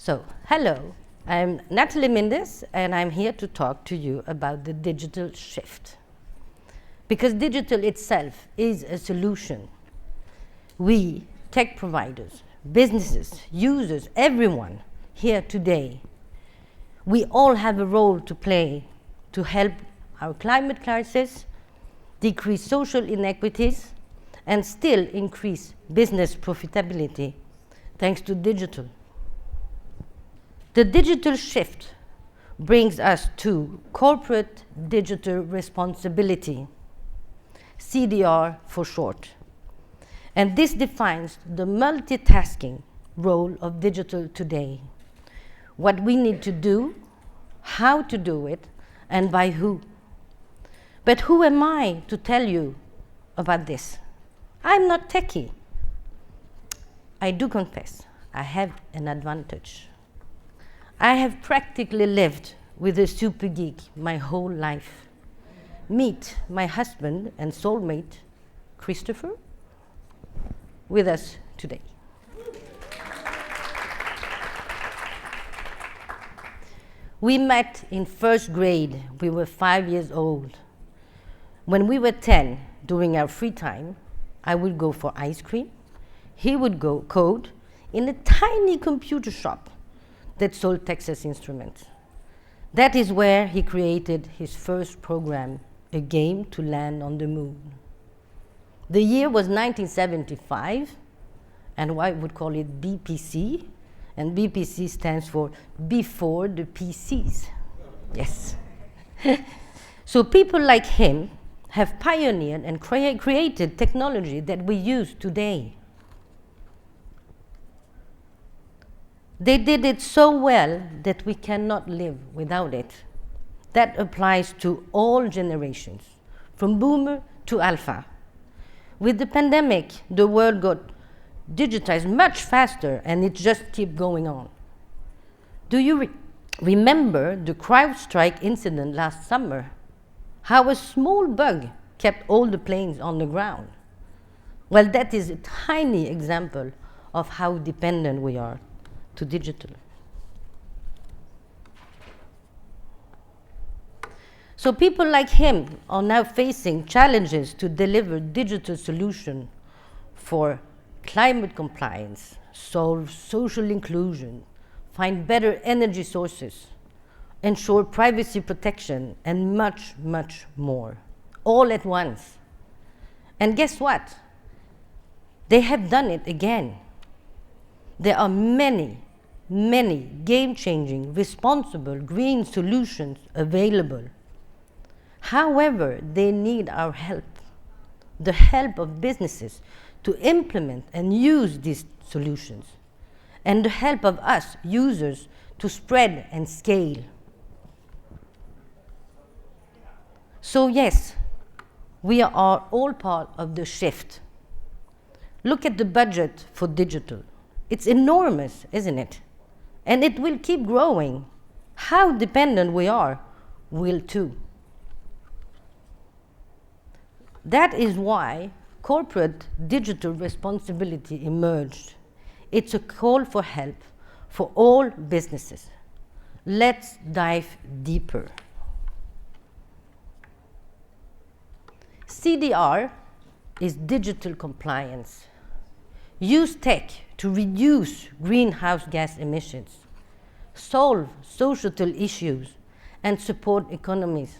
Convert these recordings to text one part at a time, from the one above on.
So, hello, I'm Nathalie Mindus, and I'm here to talk to you about the digital shift. Because digital itself is a solution. We, tech providers, businesses, users, everyone here today, we all have a role to play to help our climate crisis, decrease social inequities, and still increase business profitability thanks to digital. The digital shift brings us to corporate digital responsibility, CDR for short. And this defines the multitasking role of digital today. What we need to do, how to do it, and by who. But who am I to tell you about this? I'm not techie. I do confess, I have an advantage. I have practically lived with a super geek my whole life. Meet my husband and soulmate, Christopher, with us today. We met in first grade. We were 5 years old. When we were 10, during our free time, I would go for ice cream. He would go code in a tiny computer shop that sold Texas Instruments. That is where he created his first program, a game to land on the moon. The year was 1975, and I would call it BPC, and BPC stands for before the PCs. Yes. So people like him have pioneered and created technology that we use today. They did it so well that we cannot live without it. That applies to all generations, from boomer to alpha. With the pandemic, the world got digitized much faster, and it just keeps going on. Do you remember the CrowdStrike incident last summer? How a small bug kept all the planes on the ground? Well, that is a tiny example of how dependent we are to digital. So people like him are now facing challenges to deliver digital solutions for climate compliance, solve social inclusion, find better energy sources, ensure privacy protection, and much, much more, all at once. And guess what? They have done it again. There are many, many game-changing, responsible green solutions available. However, they need our help, the help of businesses to implement and use these solutions, and the help of us, users, to spread and scale. So yes, we are all part of the shift. Look at the budget for digital. It's enormous, isn't it? And it will keep growing. How dependent we are will too. That is why corporate digital responsibility emerged. It's a call for help for all businesses. Let's dive deeper. CDR is digital compliance. Use tech to reduce greenhouse gas emissions, solve societal issues, and support economies.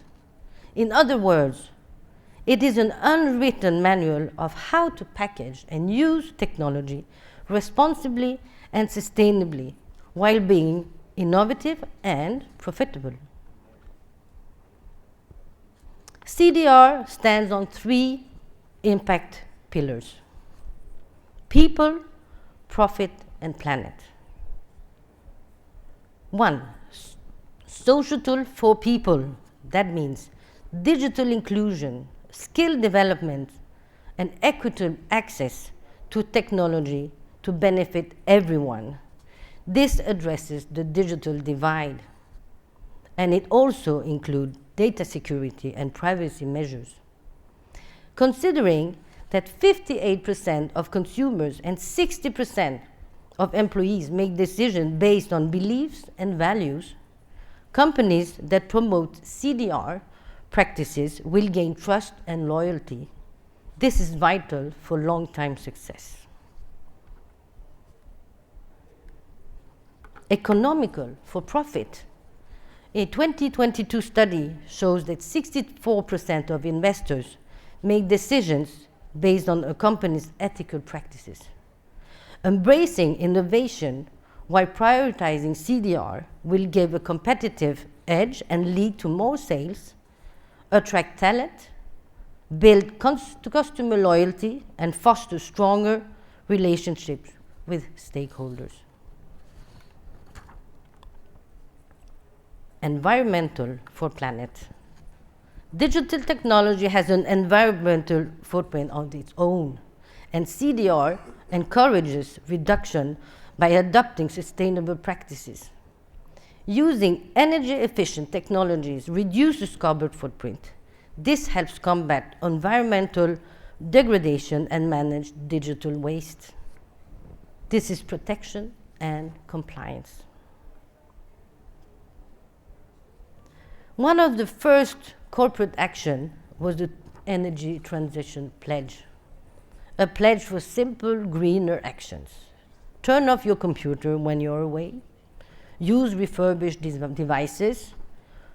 In other words, it is an unwritten manual of how to package and use technology responsibly and sustainably while being innovative and profitable. CDR stands on 3 impact pillars: people, profit, and planet. 1. Societal for people. That means digital inclusion, skill development, and equitable access to technology to benefit everyone. This addresses the digital divide, and it also includes data security and privacy measures. Considering that 58% of consumers and 60% of employees make decisions based on beliefs and values, companies that promote CDR practices will gain trust and loyalty. This is vital for long-term success. Economical for profit. A 2022 study shows that 64% of investors make decisions based on a company's ethical practices. Embracing innovation while prioritizing CDR will give a competitive edge and lead to more sales, attract talent, build customer loyalty, and foster stronger relationships with stakeholders. Environmental for planet. Digital technology has an environmental footprint of its own, and CDR encourages reduction by adopting sustainable practices. Using energy-efficient technologies reduces carbon footprint. This helps combat environmental degradation and manage digital waste. This is protection and compliance. One of the first corporate action was the Energy Transition Pledge, a pledge for simple, greener actions. Turn off your computer when you're away, use refurbished devices,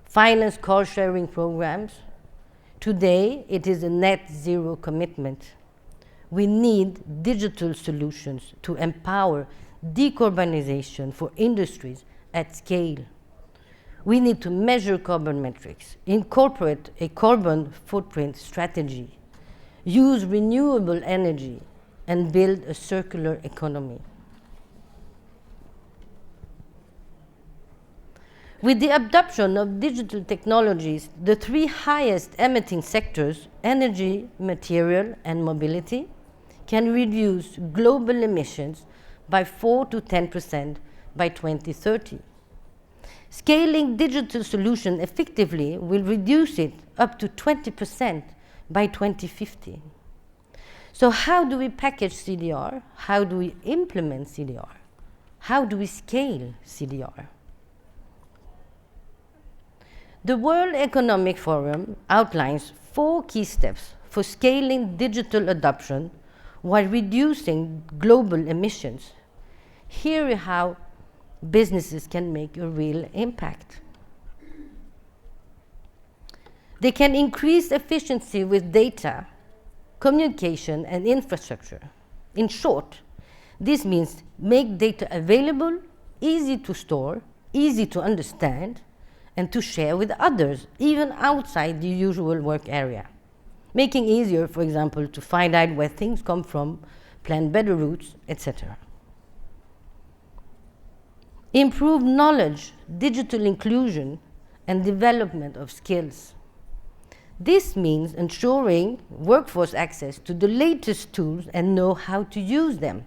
finance car-sharing programs. Today, it is a net zero commitment. We need digital solutions to empower decarbonization for industries at scale. We need to measure carbon metrics, incorporate a carbon footprint strategy, use renewable energy, and build a circular economy. With the adoption of digital technologies, the three highest emitting sectors, energy, material, and mobility, can reduce global emissions by 4 to 10% by 2030. Scaling digital solutions effectively will reduce it up to 20% by 2050. So how do we package CDR? How do we implement CDR? How do we scale CDR? The World Economic Forum outlines 4 key steps for scaling digital adoption while reducing global emissions. Here is how businesses can make a real impact. They can increase efficiency with data, communication, and infrastructure. In short, this means make data available, easy to store, easy to understand, and to share with others, even outside the usual work area. Making easier, for example, to find out where things come from, plan better routes, etc. Improve knowledge, digital inclusion, and development of skills. This means ensuring workforce access to the latest tools and know how to use them.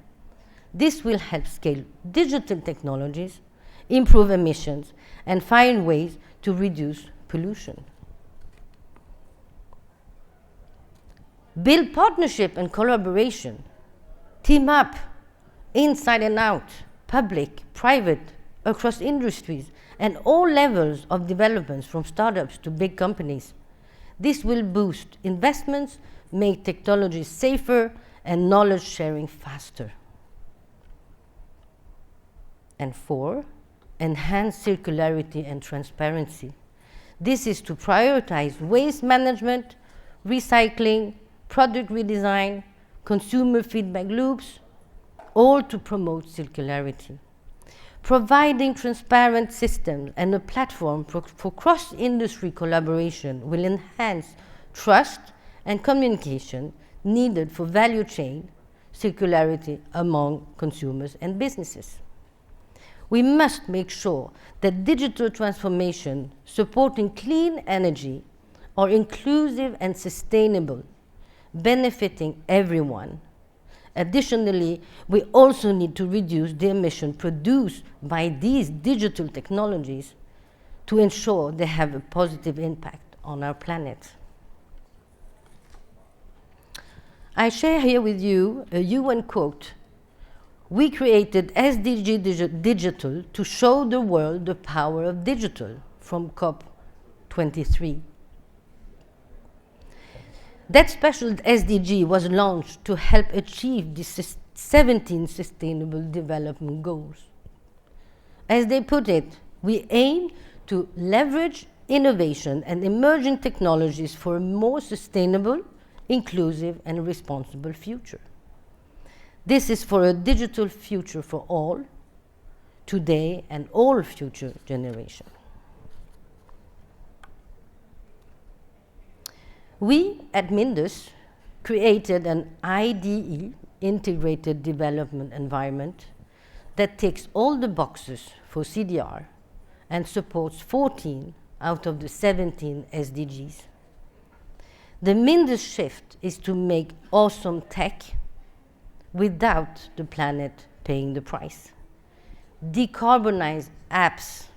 This will help scale digital technologies, improve emissions, and find ways to reduce pollution. Build partnership and collaboration. Team up, inside and out, public, private, across industries, and all levels of developments from startups to big companies. This will boost investments, make technology safer, and knowledge sharing faster. And 4, enhance circularity and transparency. This is to prioritize waste management, recycling, product redesign, consumer feedback loops, all to promote circularity. Providing transparent systems and a platform for cross-industry collaboration will enhance trust and communication needed for value chain circularity among consumers and businesses. We must make sure that digital transformation supporting clean energy are inclusive and sustainable, benefiting everyone. Additionally, we also need to reduce the emission produced by these digital technologies to ensure they have a positive impact on our planet. I share here with you a UN quote, We created SDG Digital to show the world the power of digital from COP23. That special SDG was launched to help achieve the 17 Sustainable Development Goals. As they put it, we aim to leverage innovation and emerging technologies for a more sustainable, inclusive, and responsible future. This is for a digital future for all, today and all future generations. We at Mindus created an IDE, Integrated Development Environment, that ticks all the boxes for CDR and supports 14 out of the 17 SDGs. The Mindus shift is to make awesome tech without the planet paying the price. Decarbonize apps.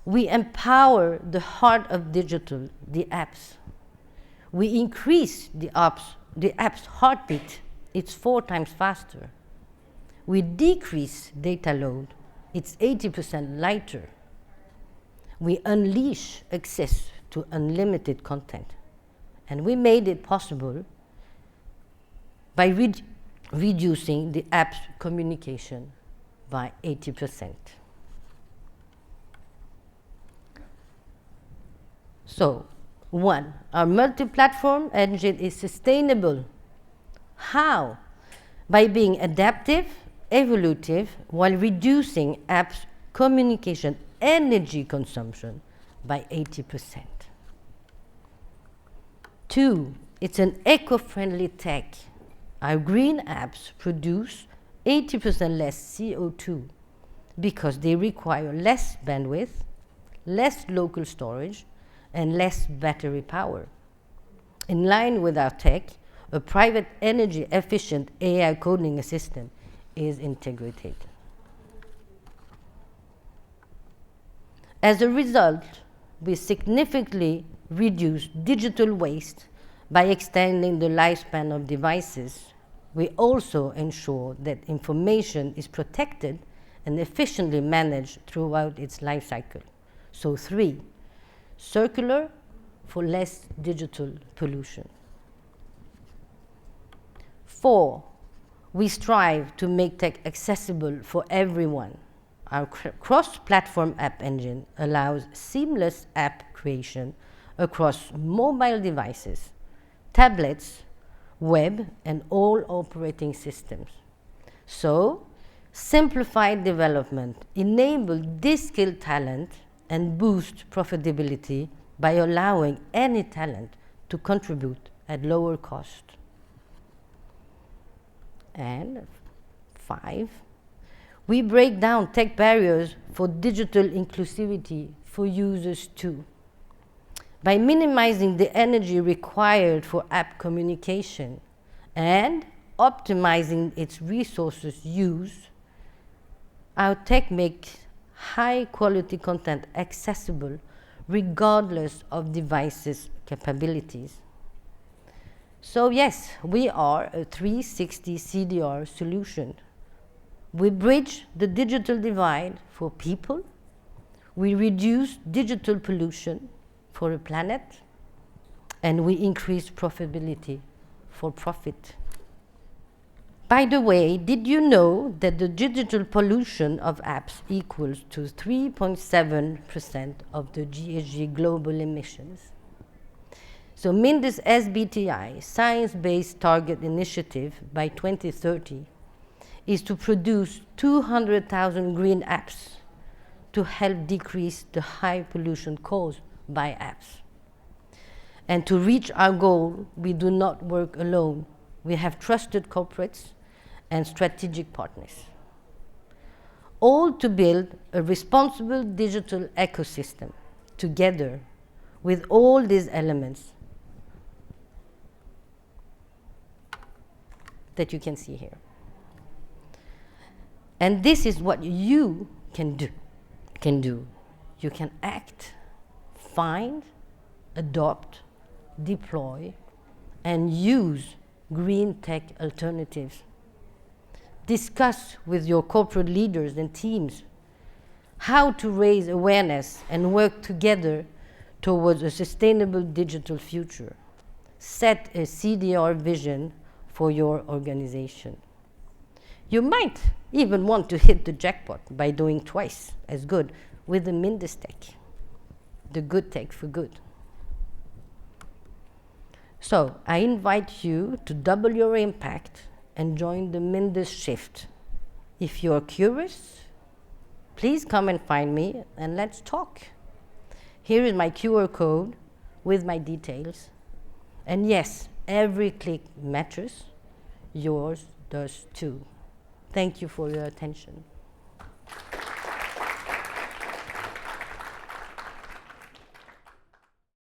We empower the heart of digital, the apps. We increase the app's heartbeat. It's 4 times faster. We decrease data load. It's 80% lighter. We unleash access to unlimited content. And we made it possible by reducing the app's communication by 80%. So, 1, our multi-platform engine is sustainable. How? By being adaptive, evolutive, while reducing apps' communication energy consumption by 80%. 2, it's an eco-friendly tech. Our green apps produce 80% less CO2 because they require less bandwidth, less local storage, and less battery power. In line with our tech, a private energy-efficient AI coding assistant is integrated. As a result, we significantly reduce digital waste by extending the lifespan of devices. We also ensure that information is protected and efficiently managed throughout its life cycle. So 3, circular for less digital pollution. 4, we strive to make tech accessible for everyone. Our cross-platform app engine allows seamless app creation across mobile devices, tablets, web, and all operating systems. So, simplified development enables de-skilled talent and boost profitability by allowing any talent to contribute at lower cost. And 5, we break down tech barriers for digital inclusivity for users too. By minimizing the energy required for app communication and optimizing its resources use, our tech makes high-quality content accessible regardless of devices' capabilities. So yes, we are a 360 CDR solution. We bridge the digital divide for people, we reduce digital pollution for the planet, and we increase profitability for profit. By the way, did you know that the digital pollution of apps equals to 3.7% of the GHG global emissions? So Mindus SBTI, Science-Based Target Initiative, by 2030, is to produce 200,000 green apps to help decrease the high pollution caused by apps. And to reach our goal, we do not work alone. We have trusted corporates and strategic partners, all to build a responsible digital ecosystem together with all these elements that you can see here. And this is what you can do. You can act, find, adopt, deploy, and use green tech alternatives. Discuss with your corporate leaders and teams how to raise awareness and work together towards a sustainable digital future. Set a CDR vision for your organization. You might even want to hit the jackpot by doing twice as good with the Mindus tech, the good tech for good. So I invite you to double your impact and join the Mindus shift. If you're curious, please come and find me and let's talk. Here is my QR code with my details. And yes, every click matters. Yours does too. Thank you for your attention.